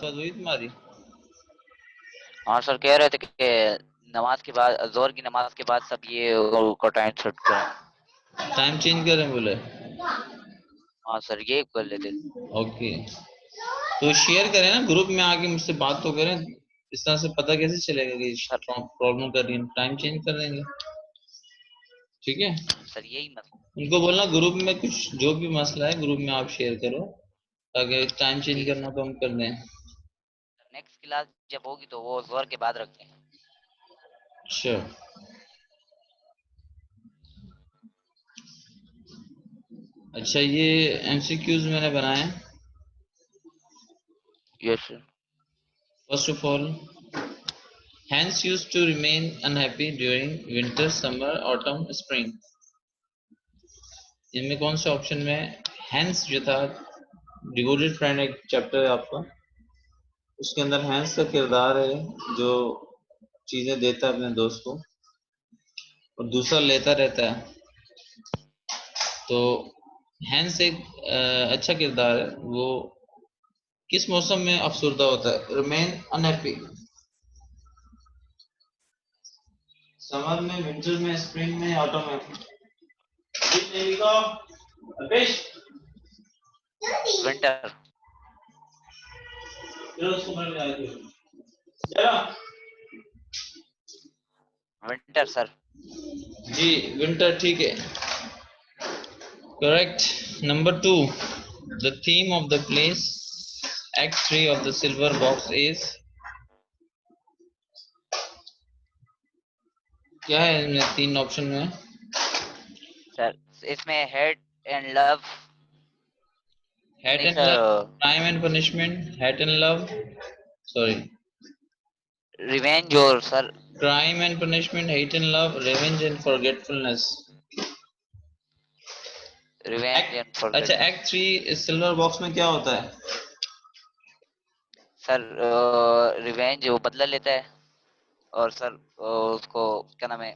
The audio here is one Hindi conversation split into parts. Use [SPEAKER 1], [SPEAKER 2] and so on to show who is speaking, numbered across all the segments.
[SPEAKER 1] बात हुई तुम्हारी?
[SPEAKER 2] हाँ सर, कह रहे थे कि नमाज के बाद, जोहर की नमाज के बाद सब ये को टाइम सेट करें।
[SPEAKER 1] टाइम चेंज करें बोले?
[SPEAKER 2] हाँ सर, यही कर लेते।
[SPEAKER 1] ओके, तो शेयर करें ना, ग्रुप में आके मुझसे बात तो करें। इस तरह से पता कैसे चलेगा कि
[SPEAKER 2] सर
[SPEAKER 1] प्रॉब्लम कर रही है? टाइम चेंज कर देंगे, ठीक है।
[SPEAKER 2] सर यही मत
[SPEAKER 1] उनको बोलना ग्रुप में कुछ जो भी मसला है ग्रुप में आप शेयर करो, ताकि टाइम चेंज
[SPEAKER 2] ठीक है
[SPEAKER 1] करना
[SPEAKER 2] सर।
[SPEAKER 1] तो हम कर दें।
[SPEAKER 2] नेक्स्ट क्लास जब होगी तो वो जोहर के बाद रखते हैं।
[SPEAKER 1] अच्छा, अच्छा, ये एमसीक्यूज मैंने बनाए।
[SPEAKER 2] Yes sir.
[SPEAKER 1] First of all, hens used to remain unhappy during winter, summer, autumn, spring। इनमें कौन से ऑप्शन में हैंस जो था, डिवोटेड फ्रेंड एक चैप्टर है आपका, उसके अंदर हैंस का किरदार है जो चीजें देता है अपने दोस्त को और दूसरा लेता रहता है। तो हैंस एक अच्छा किरदार है। वो किस मौसम में अफसरदा होता है? रिमेन अनहैप्पी, समर में, विंटर में, स्प्रिंग में, ऑटम में?
[SPEAKER 2] विंटर। Winter sir.
[SPEAKER 1] जी, विंटर ठीक है, correct. Number two, the theme of the plays, act three of the Silver Box is, क्या है इनमें तीन ऑप्शन में?
[SPEAKER 2] सर इसमें हेड एंड लव।
[SPEAKER 1] हैट
[SPEAKER 2] नहीं
[SPEAKER 1] and
[SPEAKER 2] sir,
[SPEAKER 1] love, crime and punishment, hate and love, sorry,
[SPEAKER 2] revenge और sir,
[SPEAKER 1] crime and punishment, hate and love, revenge and forgetfulness.
[SPEAKER 2] Revenge and
[SPEAKER 1] act, अच्छा,
[SPEAKER 2] फॉरगेटनेस।
[SPEAKER 1] एक्ट थ्री सिल्वर बॉक्स में क्या होता है?
[SPEAKER 2] सर रिवेंज वो बदला लेता है, और सर उसको क्या नाम है,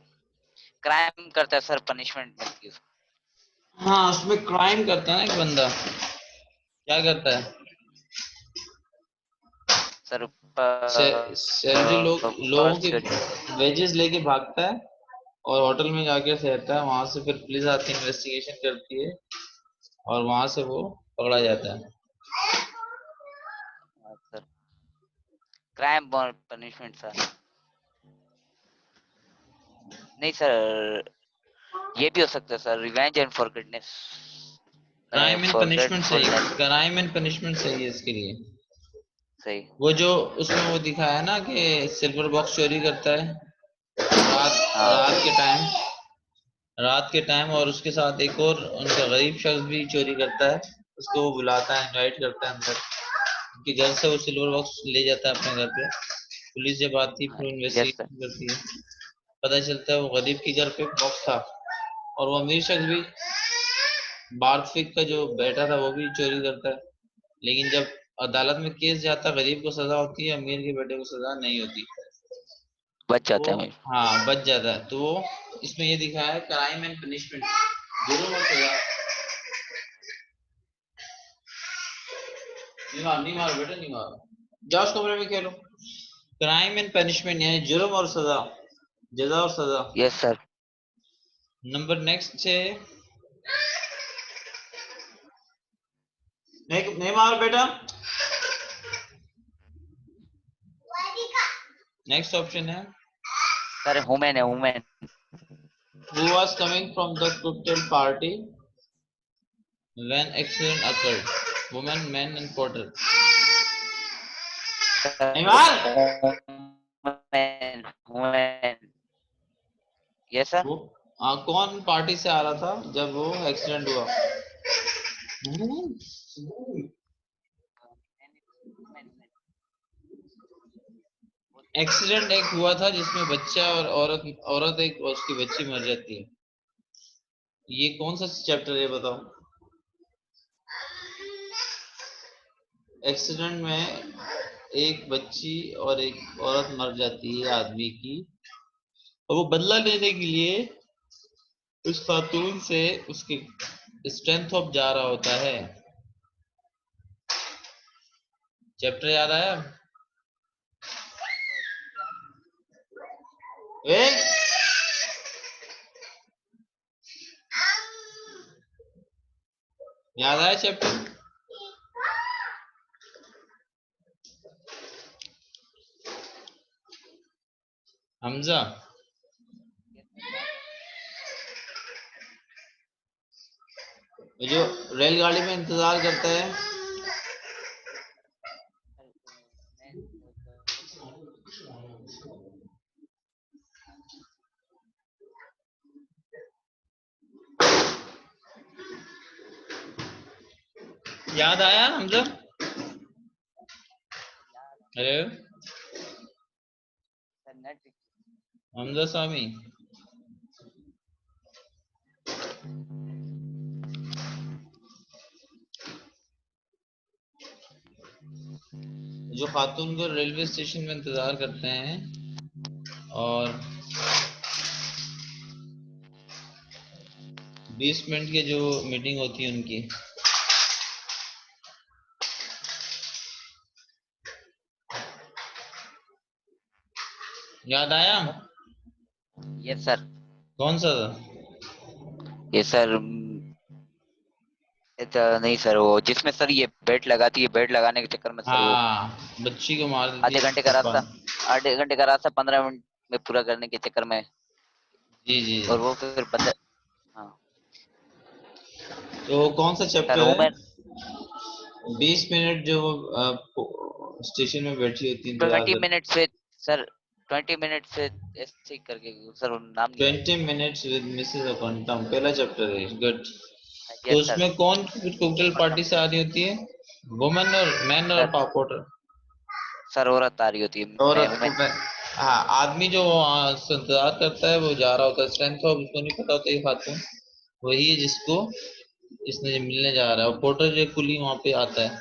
[SPEAKER 2] क्राइम करता है सर, पनिशमेंट मिलती है उसको।
[SPEAKER 1] हाँ, उसमें क्राइम करता है ना एक बंदा, क्या करता है?
[SPEAKER 2] सर
[SPEAKER 1] सैलरी लोगों
[SPEAKER 2] पर्स
[SPEAKER 1] की
[SPEAKER 2] चोरी करता है।
[SPEAKER 1] वेजेस लेके भागता है और होटल में जाके ठहरता है। वहां से फिर पुलिस आती है, इन्वेस्टिगेशन करती है और वहां से वो पकड़ा जाता है।
[SPEAKER 2] हाँ, सर क्राइम और पनिशमेंट सर। नहीं सर, ये भी हो सकता है sir, revenge and forgiveness.
[SPEAKER 1] Crime and punishment सही,
[SPEAKER 2] फॉरगेटफुलनेस।
[SPEAKER 1] क्राइम एंड पनिशमेंट सही है इसके लिए।
[SPEAKER 2] सही।
[SPEAKER 1] वो जो उसमें वो दिखाया ना कि सिल्वर बॉक्स चोरी करता है रात,
[SPEAKER 2] हाँ
[SPEAKER 1] रात के टाइम, रात के टाइम, और उसके साथ एक और उनका गरीब शख्स भी चोरी करता है। उसको वो बुलाता है, इनवाइट करता है अंदर, उनके घर से वो सिल्वर बॉक्स ले जाता है अपने घर पे। पुलिस जब आती है
[SPEAKER 2] हाँ।
[SPEAKER 1] फिर
[SPEAKER 2] यस सर।
[SPEAKER 1] इन्वेस्टिगेशन करती है, पता चलता है वो गरीब के घर पे बॉक्स था और वो अमीर शख्स भी, बारफिक का जो बेटा था वो भी चोरी करता है। लेकिन जब अदालत में केस जाता है, गरीब को सजा होती है, अमीर के बेटे को सजा नहीं होती।
[SPEAKER 2] बच
[SPEAKER 1] वो,
[SPEAKER 2] जाते हैं भाई।
[SPEAKER 1] हाँ, बच जाता है। तो वो इसमें ये दिखाया है, क्राइम एंड पनिशमेंट, जुर्म और सजा। नहीं मारो बेटा, नहीं मारो, जाओ उस कमरे में खेलो। क्राइम एंड पनिशमेंट यानी जुर्म और सजा, जजा और सजा।
[SPEAKER 2] Yes sir.
[SPEAKER 1] नंबर नेक्स्ट है, नहीं नहीं मारो बेटा। नेक्स्ट ऑप्शन है,
[SPEAKER 2] सर वुमेन है, women.
[SPEAKER 1] who was coming from the cocktail party when accident occurred, woman, man and porter? नहीं
[SPEAKER 2] सर
[SPEAKER 1] मार।
[SPEAKER 2] Women, women. Yes sir.
[SPEAKER 1] वो, हाँ, कौन पार्टी से आ रहा था जब वो एक्सीडेंट हुआ? एक्सीडेंट एक हुआ था जिसमें बच्चा और औरत, औरत एक और उसकी बच्ची मर जाती है। ये कौन सा चैप्टर है बताओ? एक्सीडेंट में एक बच्ची और एक औरत मर जाती है आदमी की, और वो बदला लेने के लिए उस खातून से उसके स्ट्रेंथ ऑफ जा रहा होता है। चैप्टर याद आया? ए याद आया चैप्टर? हमजा, जो रेलगाड़ी में इंतजार करता है, याद आया हमजा? अरे हमजा स्वामी, जो खातून को रेलवे स्टेशन में इंतजार करते हैं और 20 मिनट की जो मीटिंग होती है उनकी, याद आया?
[SPEAKER 2] Yes sir.
[SPEAKER 1] कौन सा था?
[SPEAKER 2] ये सर नहीं सर, वो जिसमें सर ये बेल्ट लगाती है, बेल्ट लगाने के चक्कर में सर वो
[SPEAKER 1] बच्ची को मार देती
[SPEAKER 2] आधे घंटे का रास्ता, आधे घंटे का रास्ता 15 मिनट में पूरा करने के चक्कर में।
[SPEAKER 1] जी जी।
[SPEAKER 2] और वो फिर बंदा, हाँ
[SPEAKER 1] तो कौन सा
[SPEAKER 2] सर
[SPEAKER 1] चैप्टर
[SPEAKER 2] वो
[SPEAKER 1] है?
[SPEAKER 2] मैं
[SPEAKER 1] 20 मिनट जो स्टेशन में बैठी होती है इंतजार
[SPEAKER 2] 20
[SPEAKER 1] कर।
[SPEAKER 2] मिनट से सर, 20 मिनट से ऐसे ही करके सर वो नाम नहीं
[SPEAKER 1] 20 मिनट्स विद मिसेस अकॉन्टम, पहला चैप्टर है। गुड।
[SPEAKER 2] याद।
[SPEAKER 1] तो
[SPEAKER 2] यस सर।
[SPEAKER 1] उसमें कौन कोकटेल पार्टी से आ रही होती है? वुमन और मैन और
[SPEAKER 2] सर
[SPEAKER 1] पापोटर?
[SPEAKER 2] सर औरत आ रही होती है, मैं
[SPEAKER 1] औरत।
[SPEAKER 2] वुमेन।
[SPEAKER 1] हाँ, आदमी जो इंतजार करता है वो जा रहा होता है, स्ट्रेंथ ऑफ उसको नहीं पता होता ये खातून वही है जिसको इसने मिलने जा रहा है, और पोर्टर जो कुली वहां पे आता है।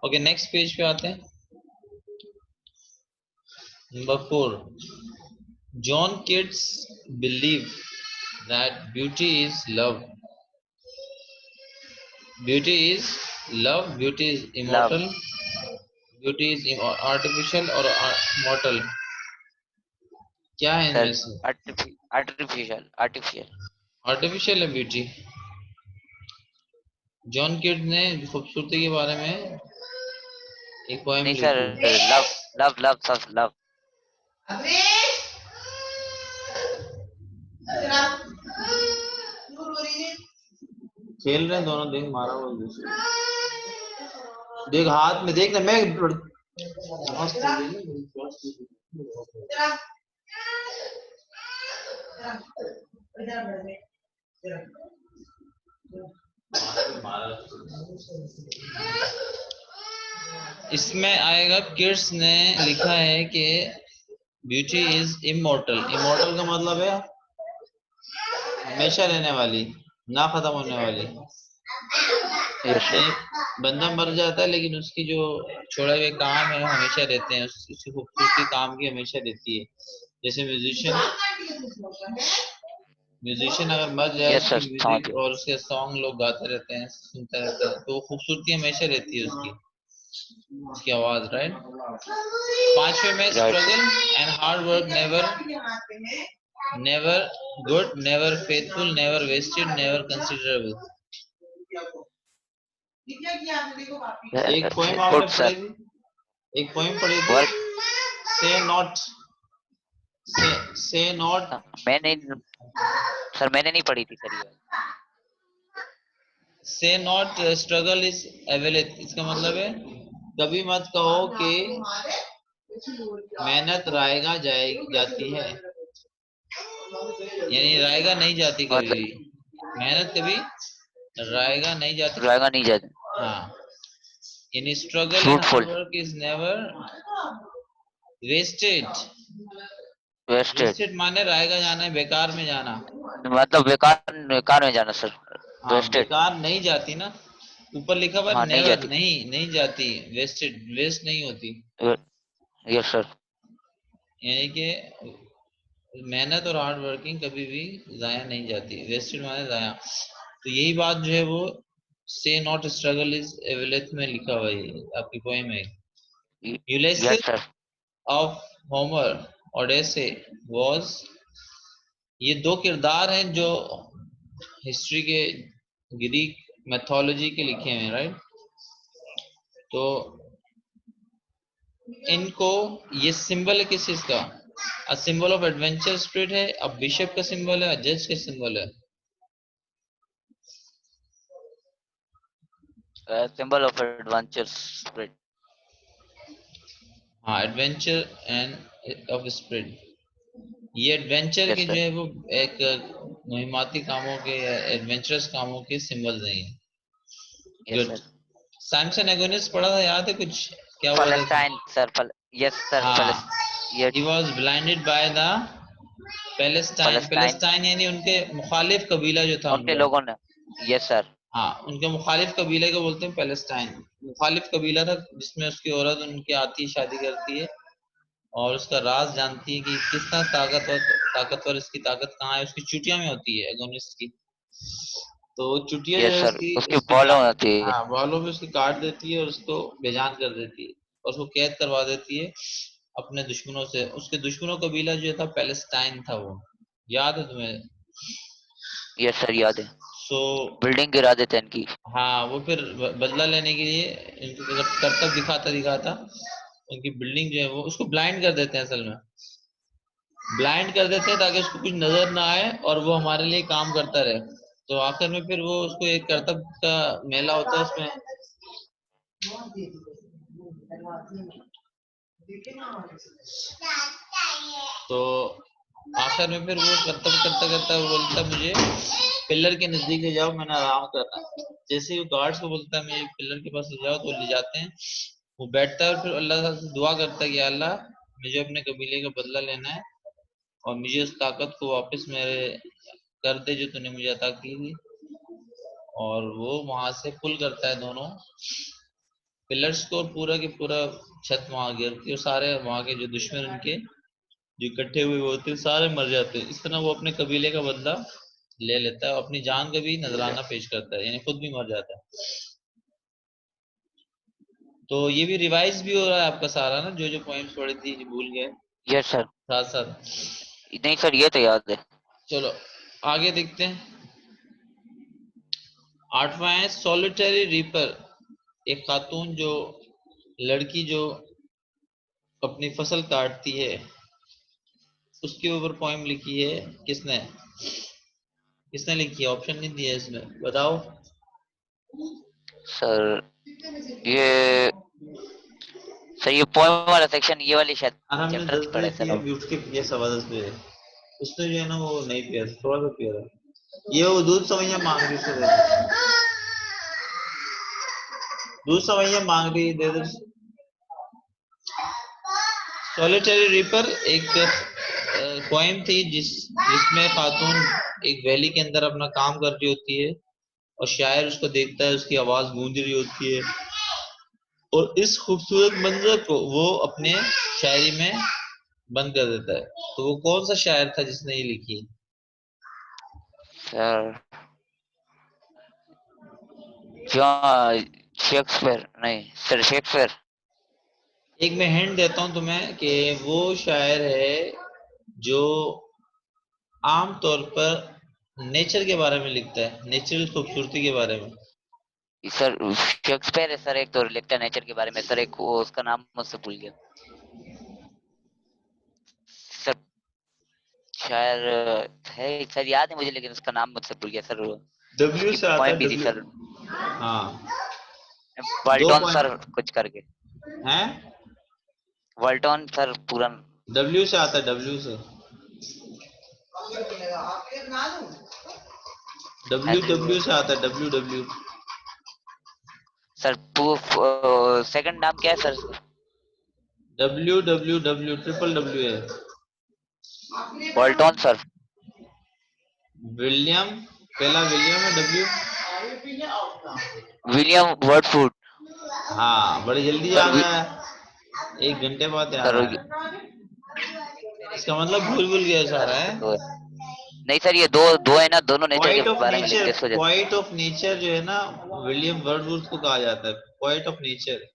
[SPEAKER 1] ओके, नेक्स्ट पेज पे आते हैं। Number 4, John Keats believe that beauty is love, beauty is love, beauty is
[SPEAKER 2] love
[SPEAKER 1] immortal, beauty is artificial और मॉर्टल। क्या है
[SPEAKER 2] सर,
[SPEAKER 1] इनमें से?
[SPEAKER 2] Artificial artificial.
[SPEAKER 1] आर्टिफिशियल है ब्यूटी। जॉन किड ने खूबसूरती के बारे में एक पोएम
[SPEAKER 2] नहीं सर,
[SPEAKER 1] लिखी।
[SPEAKER 2] लव लव लव सब लव।
[SPEAKER 1] खेल रहे हैं दोनों, देख मारा वो एक दूसरे को। देख हाथ में, देख ना मैं इसमें आएगा, किड्स ने लिखा है कि ब्यूटी इज इमोर्टल। इमोर्टल का मतलब है हमेशा रहने वाली, ना खत्म होने वाली।
[SPEAKER 2] Yes sir.
[SPEAKER 1] बंदा मर जाता है लेकिन उसकी जो छोड़े हुए काम है वो हमेशा रहते हैं, उसकी खूबसूरती काम की हमेशा रहती है। जैसे म्यूजिशियन अगर मर जाए
[SPEAKER 2] यस
[SPEAKER 1] उसकी
[SPEAKER 2] सर, समझ
[SPEAKER 1] म्यूजिक
[SPEAKER 2] गया।
[SPEAKER 1] और उसके सॉन्ग लोग गाते रहते हैं, सुनते रहते हैं, तो वो खूबसूरती हमेशा रहती है उसकी, उसकी आवाज। राइट। पांचवे में,
[SPEAKER 2] right sir.
[SPEAKER 1] Struggle and hard work never never good, never faithful, never wasted, never considerable. एक पोएम आपने
[SPEAKER 2] गुड
[SPEAKER 1] पढ़ी
[SPEAKER 2] सर।
[SPEAKER 1] थी, एक पोएम पढ़ी थी,
[SPEAKER 2] वर्क,
[SPEAKER 1] से नॉट, से नॉट,
[SPEAKER 2] मैंने सर मैंने नहीं पढ़ी थी सर ये वाली।
[SPEAKER 1] से नॉट स्ट्रगल इज अवेलेबल, इसका मतलब है कभी मत कहो कि मेहनत रायगा जाती है, यानी रायगा नहीं जाती कभी
[SPEAKER 2] मतलब
[SPEAKER 1] भी, मेहनत कभी रायगा नहीं जाती।
[SPEAKER 2] रहेगा नहीं जाता।
[SPEAKER 1] हाँ, यानी struggle and hard
[SPEAKER 2] fruitful,
[SPEAKER 1] work is never wasted.
[SPEAKER 2] Wasted,
[SPEAKER 1] wasted माने रायगा जाना है, बेकार में जाना।
[SPEAKER 2] मतलब बेकार, बेकार में जाना सर।
[SPEAKER 1] हाँ,
[SPEAKER 2] वेस्टेड,
[SPEAKER 1] बेकार नहीं जाती ना, ऊपर लिखा हुआ
[SPEAKER 2] हाँ नहीं
[SPEAKER 1] नेवर,
[SPEAKER 2] जाती।
[SPEAKER 1] नहीं नहीं जाती, वेस्टेड, वेस्ट नहीं होती।
[SPEAKER 2] Yes sir.
[SPEAKER 1] यानी कि मेहनत और हार्ड वर्किंग कभी भी जाया नहीं जाती, वेस्टेड माने जाया। तो यही बात जो है वो से नॉट स्ट्रगल इज एविलेथ में लिखा हुआ है, आपकी पोएम है।
[SPEAKER 2] Yes
[SPEAKER 1] Ulysses
[SPEAKER 2] sir.
[SPEAKER 1] Of Homer Odyssey was, ये दो किरदार हैं जो हिस्ट्री के ग्रीक मैथोलॉजी के लिखे हैं, राइट। तो इनको, ये सिंबल है किस चीज का? A symbol of adventure spirit है, अब बिशप का सिंबल है, जज का सिंबल है।
[SPEAKER 2] Symbol of adventure spirit.
[SPEAKER 1] हाँ, एडवेंचर एंड ऑफ स्पिरिट। ये एडवेंचर के
[SPEAKER 2] यस
[SPEAKER 1] जो
[SPEAKER 2] सर।
[SPEAKER 1] है वो एक मुहिमाती कामों के, एडवेंचरस कामों के सिंबल्स हैं ये।
[SPEAKER 2] Yes
[SPEAKER 1] good.
[SPEAKER 2] सर।
[SPEAKER 1] सैमसन एगोनिस पढ़ा था, याद है कुछ? क्या हुआ था?
[SPEAKER 2] फलस्टाइन सर, यस सर,
[SPEAKER 1] हाँ,
[SPEAKER 2] ये
[SPEAKER 1] he was blinded by the Palestine.
[SPEAKER 2] फलस्टाइन,
[SPEAKER 1] पैलेस्टाइन यानी उनके मुखालिफ कबीला जो था
[SPEAKER 2] उनके
[SPEAKER 1] उनका।
[SPEAKER 2] लोगों ने। Yes sir.
[SPEAKER 1] हाँ, उनके मुखालिफ कबीले को बोलते हैं पैलेस्टाइन। मुखालिफ कबीला था जिसमें उसकी औरत उनके आती है, शादी करती है और उसका राज जानती है कि कितना ताकतवर इसकी ताकत कहाँ है, उसकी चुटिया में होती है एगोनिस्ट की। तो चुटिया जो
[SPEAKER 2] यस
[SPEAKER 1] है
[SPEAKER 2] सर,
[SPEAKER 1] उसकी
[SPEAKER 2] उसकी
[SPEAKER 1] उसकी
[SPEAKER 2] बॉल होती है।
[SPEAKER 1] हाँ, बालों पे उसकी काट देती है और उसको बेजान कर देती है और उसको कैद करवा देती है अपने दुश्मनों से। उसके दुश्मनों कबीला जो था पैलेस्टाइन था, वो याद है तुम्हें?
[SPEAKER 2] यस सर, याद है।
[SPEAKER 1] सो
[SPEAKER 2] बिल्डिंग गिरा देते हैं इनकी।
[SPEAKER 1] हाँ, वो फिर बदला लेने के लिए इनकी तरफ करतब दिखाता दिखाता उनकी बिल्डिंग जो है वो उसको ब्लाइंड कर देते हैं, असल में ब्लाइंड कर देते हैं ताकि उसको कुछ नजर ना आए और वो हमारे लिए काम करता रहे। तो आखिर में फिर वो उसको एक करतब का मेला होता है उसमें। तो आखिर में फिर वो करतब करता करता वो बोलता है मुझे पिलर के नजदीक ले जाओ, मैंने आराम करना है। जैसे ही वो गार्ड्स को बोलता है मुझे पिलर के पास ले जाओ, तो ले जाते हैं। वो बैठता है और फिर अल्लाह ताला से दुआ करता है कि अल्लाह, मुझे अपने कबीले का बदला लेना है और मुझे उस ताकत को वापस मेरे कर दे जो तूने मुझे अता की थी। और वो वहां से पुल करता है दोनों पिलर्स को और पूरा की पूरा छत वहां गिरती है और सारे वहां के जो दुश्मन उनके जो इकट्ठे हुए होते हैं सारे मर जाते हैं। इस तरह वो अपने कबीले का बदला ले लेता है, अपनी जान का भी नजराना पेश करता है, यानी खुद भी मर जाता है। तो ये भी रिवाइज भी हो रहा है आपका सारा ना, जो जो पॉइंट्स पढ़े थी जो भूल गए
[SPEAKER 2] यस सर।
[SPEAKER 1] साथ साथ।
[SPEAKER 2] नहीं सर, ये तो याद है।
[SPEAKER 1] चलो आगे देखते हैं। आठवां है सॉलिटरी रीपर, एक खातून जो लड़की जो अपनी फसल काटती है उसके ऊपर पोएम लिखी है। किसने किसने लिखी है? ऑप्शन नहीं दिया इसमें, बताओ।
[SPEAKER 2] सर ये सर ये पोएम वाला सेक्शन, ये वाली शायद
[SPEAKER 1] और हमने
[SPEAKER 2] चैप्टर
[SPEAKER 1] 10
[SPEAKER 2] नहीं पढ़ा
[SPEAKER 1] बजे
[SPEAKER 2] है सर
[SPEAKER 1] पिया,
[SPEAKER 2] अब।
[SPEAKER 1] भी उठ के पिया 10:15 बजे। उसने जो है ना वो नहीं पिया, थोड़ा सा पिया था। ये वो दूध सवैया मांग रही थी, दे दो। दूध सवैया मांग रही, दे दो। सॉलिटरी रीपर एक पोएम थी जिसमें खातून एक वैली के अंदर अपना काम कर रही होती है और शायर उसको देखता है, उसकी आवाज गूंज रही होती है और इस खूबसूरत मंजर को वो अपने शायरी में बंद कर देता है। तो वो कौन सा शायर था जिसने ये लिखी?
[SPEAKER 2] सर जॉन शेक्सपियर, नहीं सर, शेक्सपियर।
[SPEAKER 1] एक मैं हिंट देता हूँ तुम्हें कि वो शायर है जो आम तौर पर नेचर के बारे में लिखता है, नेचुरल खूबसूरती के बारे में।
[SPEAKER 2] सर शेक्सपियर है सर, एक तो लिखता है नेचर के बारे में सर, एक वो उसका नाम मुझसे भूल गया सर। शायर है सर, याद है मुझे, लेकिन उसका नाम मुझसे भूल गया सर।
[SPEAKER 1] डब्ल्यू
[SPEAKER 2] उसकी
[SPEAKER 1] से आता
[SPEAKER 2] पोएम
[SPEAKER 1] है,
[SPEAKER 2] भी थी
[SPEAKER 1] डब्ल्यू।
[SPEAKER 2] सर,
[SPEAKER 1] हाँ, दो
[SPEAKER 2] वर्ल्टन सर
[SPEAKER 1] पॉइंट
[SPEAKER 2] कुछ करके।
[SPEAKER 1] हैं।
[SPEAKER 2] वर्ल्टन सर पूरा।
[SPEAKER 1] डब्ल्यू से आता है, डब्ल्यू से।
[SPEAKER 2] हाँ
[SPEAKER 1] डब्ल्यू
[SPEAKER 2] जी
[SPEAKER 1] डब्ल्यू से आता है, डब्ल्यू डब्ल्यू।
[SPEAKER 2] सर। सेकंड नाम क्या है सर इसका?
[SPEAKER 1] W W W triple W है।
[SPEAKER 2] वर्ल्टन सर।
[SPEAKER 1] विलियम, पहला विलियम है, डब्ल्यू।
[SPEAKER 2] विलियम वर्डफुट।
[SPEAKER 1] हाँ, बड़ी जल्दी
[SPEAKER 2] सर
[SPEAKER 1] याद आया, 1 घंटे बाद याद
[SPEAKER 2] सर
[SPEAKER 1] आया। इसका मतलब भूल भूल गया सारा है।
[SPEAKER 2] तो नहीं सर, ये दो दो है ना, दोनों नेचर के
[SPEAKER 1] पॉइंट ऑफ
[SPEAKER 2] बारे में लिखते
[SPEAKER 1] नेचर,
[SPEAKER 2] हैं इस वजह से।
[SPEAKER 1] पॉइंट ऑफ नेचर जो है ना, विलियम वर्डवुड को कहा जाता है पॉइंट ऑफ नेचर।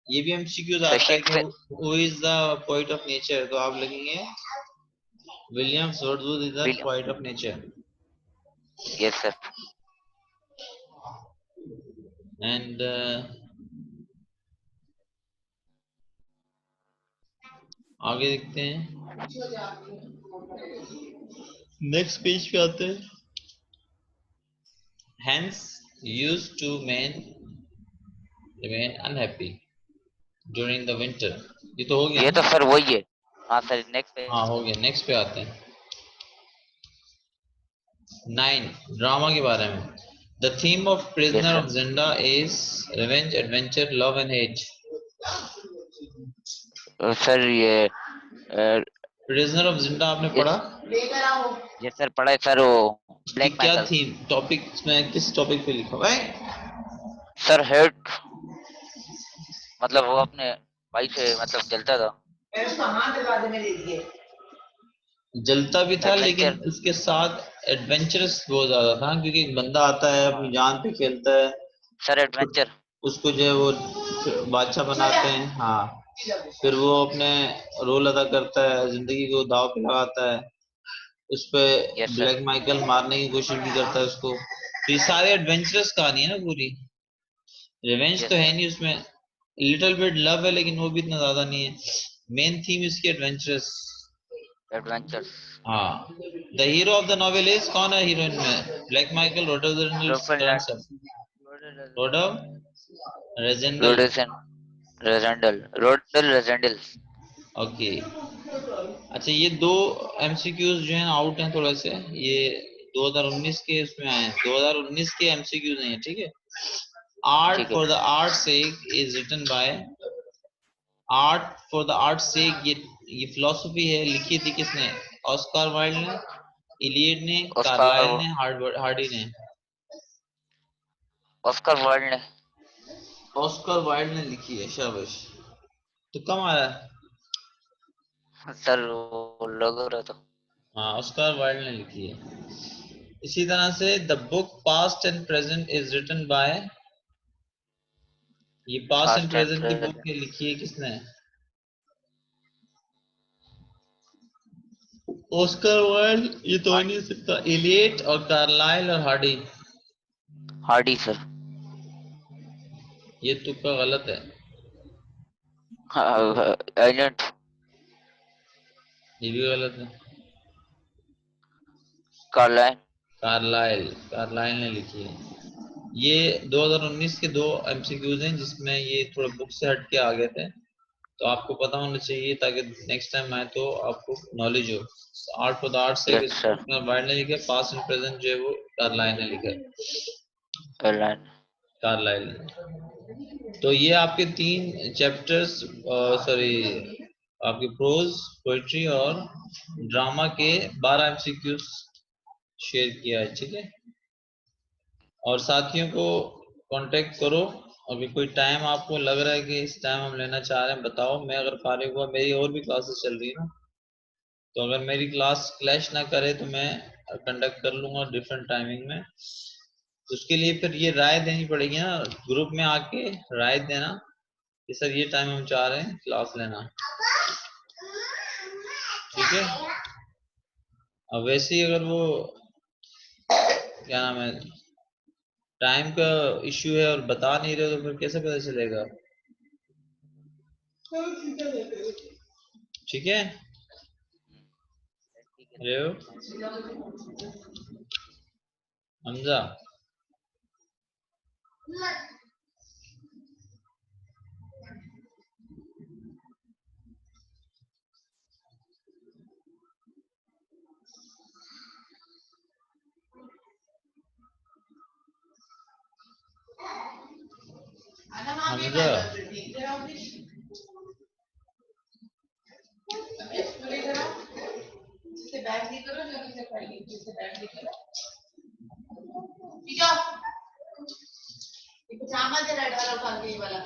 [SPEAKER 1] ये भी एमसीक्यूज
[SPEAKER 2] सर
[SPEAKER 1] आता है कि
[SPEAKER 2] Shakespeare.
[SPEAKER 1] Who is the poet of nature, तो आप लिखेंगे विलियम वर्डवुड is the
[SPEAKER 2] William.
[SPEAKER 1] Poet of nature.
[SPEAKER 2] Yes sir.
[SPEAKER 1] And आगे देखते हैं, नेक्स्ट पेज पे आते हैं। Hence used to men remain unhappy during the winter। ये तो हो गया
[SPEAKER 2] ये
[SPEAKER 1] ना।
[SPEAKER 2] तो सर वही है। हाँ सर, नेक्स्ट
[SPEAKER 1] हाँ
[SPEAKER 2] पेज।
[SPEAKER 1] हो गया, नेक्स्ट पे आते हैं। 9 ड्रामा के बारे में। The theme of
[SPEAKER 2] yes
[SPEAKER 1] prisoner
[SPEAKER 2] sir.
[SPEAKER 1] Of Zenda is revenge, adventure, love and hate.
[SPEAKER 2] Sir ये
[SPEAKER 1] प्रिजनर ऑफ जिंदा आपने पढ़ा?
[SPEAKER 2] ये सर पढ़ा है सर, वो
[SPEAKER 1] कि
[SPEAKER 2] ब्लैक
[SPEAKER 1] क्या
[SPEAKER 2] माइकल।
[SPEAKER 1] थीम, टॉपिक में किस टॉपिक पे लिखा हुआ है?
[SPEAKER 2] सर हेट, मतलब वो अपने भाई से मतलब जलता था।
[SPEAKER 1] जलता भी था, लेकिन
[SPEAKER 2] एडवेंचर।
[SPEAKER 1] उसके साथ एडवेंचरस बहुत ज्यादा था, क्योंकि एक बंदा आता है अपनी जान पे खेलता है,
[SPEAKER 2] सर एडवेंचर।
[SPEAKER 1] उसको जो है वो बादशाह बनाते हैं। हाँ, फिर वो अपने रोल अदा करता है, जिंदगी को दाव पे लगाता है, उस पे
[SPEAKER 2] यस सर।
[SPEAKER 1] ब्लैक माइकल मारने की कोशिश भी करता है उसको। तो ये सारे एडवेंचरस कहानी है ना पूरी। रिवेंज तो
[SPEAKER 2] यस
[SPEAKER 1] है
[SPEAKER 2] सर।
[SPEAKER 1] नहीं उसमें, लिटिल बिट लव है, लेकिन वो भी इतना ज्यादा नहीं है। मेन थीम इसकी एडवेंचरस।
[SPEAKER 2] एडवेंचर्स।
[SPEAKER 1] हाँ, the hero of the novel is, कौन है हीरोइन में? ब्लैक माइकल,
[SPEAKER 2] रोफलैंड।
[SPEAKER 1] Rudolf Rassendyll.
[SPEAKER 2] रोडेसन। रेजेंडल। Rudolf Rassendyll.
[SPEAKER 1] ओके। अच्छा, ये दो एमसीक्यूज जो है आउट हैं थोड़ा से, ये 2019 के उसमें आए हैं, 2019 के एमसीक्यूज नहीं है, ठीक है। आर्ट
[SPEAKER 2] ठीक है।
[SPEAKER 1] For the art sake is written by, art for the art sake, ये फिलोसफी है, लिखी थी किसने? ऑस्कार वाइल्ड ने, इलियड ने,
[SPEAKER 2] ऑस्कार।
[SPEAKER 1] कार्लाइल ने, हार्डी ने।
[SPEAKER 2] ऑस्कार वाइल्ड ने।
[SPEAKER 1] ऑस्कर वाइल्ड ने लिखी है, शाबाश। तो कम आया है।
[SPEAKER 2] सर वो लग रहा था।
[SPEAKER 1] हाँ, ऑस्कर वाइल्ड ने लिखी है। इसी तरह से the book past and present is written by, ये past and
[SPEAKER 2] fast and
[SPEAKER 1] present की बुक
[SPEAKER 2] प्रेजेंट।
[SPEAKER 1] लिखी है किसने? Oscar Wilde. ये तो हो नहीं सकता, इलियट और कार्लाइल और हार्डी।
[SPEAKER 2] Hardy sir.
[SPEAKER 1] ये तुक्का गलत है।
[SPEAKER 2] एजेंट।
[SPEAKER 1] ये भी गलत है।
[SPEAKER 2] कार्लाइन।
[SPEAKER 1] कार्लाइल, कार्लाइल ने लिखी है। ये 2019 के दो एमसीक्यूज हैं, जिसमें ये थोड़ा बुक से हट के आ गए थे, तो आपको पता होना चाहिए ताकि नेक्स्ट टाइम आए तो आपको नॉलेज हो। आर्ट फॉर द आर्ट से
[SPEAKER 2] यस सर।
[SPEAKER 1] वाइल्ड ने लिखा है, पास्ट एंड प्रेजेंट जो है वो कार्लाइल ने लिखा है।
[SPEAKER 2] कार्लाइन।
[SPEAKER 1] कार्लाइल ने। तो ये आपके तीन चैप्टर्स, सॉरी, आपके प्रोज, पोइट्री और ड्रामा के 12 एमसीक्यूज शेयर किया है, ठीक है। और साथियों को कांटेक्ट करो। अगर कोई टाइम आपको लग रहा है कि इस टाइम हम लेना चाह रहे हैं, बताओ। मैं अगर फारिग हुआ, मेरी और भी क्लासेस चल रही है ना, तो अगर मेरी क्लास क्लैश ना करे तो मैं कंडक्ट कर लूंगा डिफरेंट टाइमिंग में। तो उसके लिए फिर ये राय देनी पड़ेगी ना, ग्रुप में आके राय देना कि सर ये टाइम हम चाह रहे हैं क्लास लेना, ठीक है। अब वैसे ही अगर वो, क्या नाम है, टाइम का इश्यू है और बता नहीं रहे, तो फिर कैसे पता चलेगा? ठीक है।
[SPEAKER 2] ठीक है सर।
[SPEAKER 1] हेलो हमजा। हमजा,
[SPEAKER 3] पजामा दे रेड वाला उठा के ये वाला